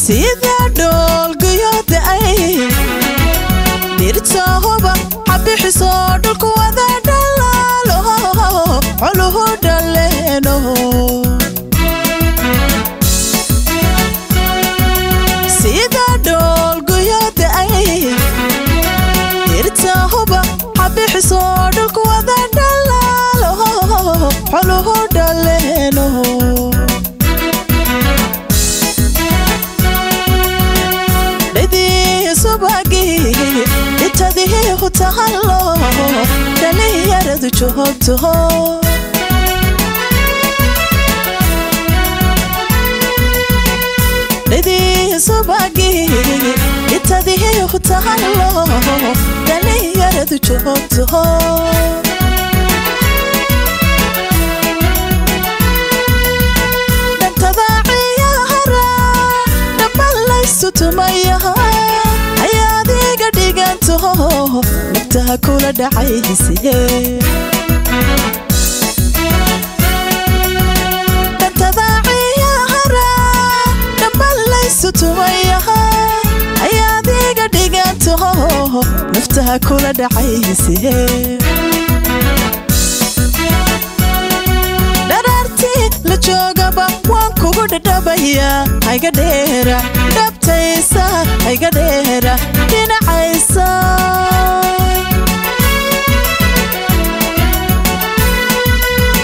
sida dhool guyooda ay dhirta huba xabixiso dhulku wada dhalaalo coluhu dhaleeno sida dhool guyooda ay dhirta huba xabixiso dhulku wada dhalaalo coluhu dhaleeno itadii hutahalo dhalinyaradu joogto lidii subagi itadii hutahalo dhalinyaradu joogto dantada ciyaara dhabalaysu tumayaha naftaha kula dhacayse dantada ciyaara dhabalaysu tumayaha ayaad iga dhiganto naftaha kula dhacayse dharartii la joogaba waan kugu dhadhabaya hayga dheera dhabtaysa hayga dheera dhinacaysa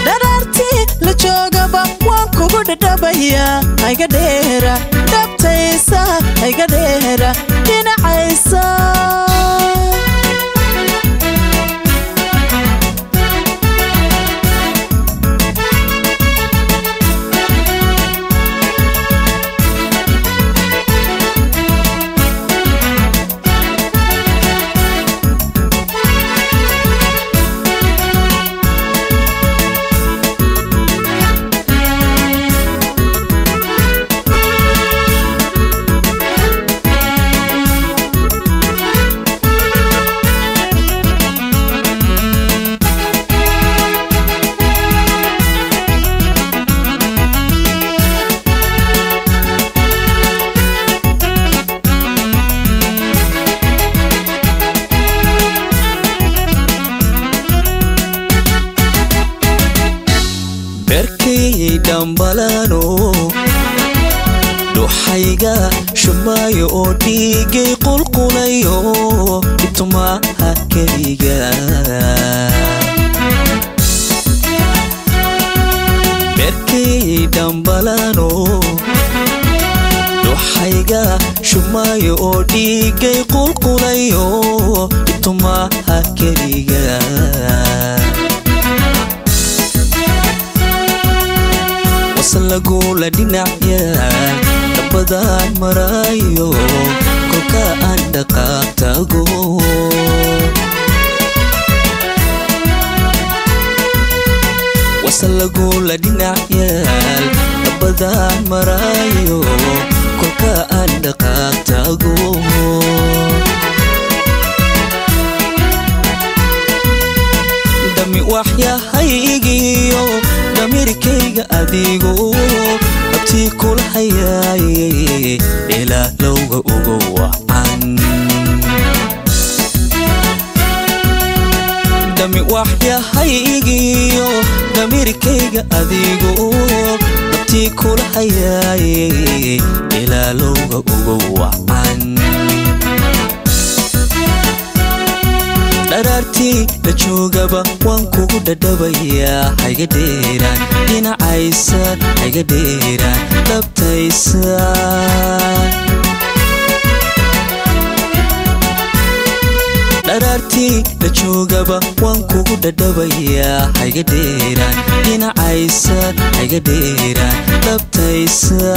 dharartii la joogaba waan kugu dhadhabaya hayga dheera dhabtaysa hayga dheera dhinacaysa dambalano duxayga shumayo oo dhigay qulqulayo intumaha keliga berkay dambalano duxayga shumayo oo dhigay qulqulayo intumaha keliga wasalagula dhinacya dabadaan marayo kolka aan dhaqaaq tago wasalagula dhinacya dabadaan marayo kolka aan dhaqaaq tago dami waxyahaygiyo damirkayga adigo abtii kula hayaaye ilaa lowga ugu wacan dami waxyahaygiyo damirkayga adigo abtii kula hayaaye ilaa lowga ugu wacan dharartii la joogaba waan kugu dhadhabaya hayga dheera dhinacaysa hayga dheera dhabtaysa dharartii la joogaba waan kugu dhadhabaya hayga dheera dhinacaysa hayga dheera dhabtaysa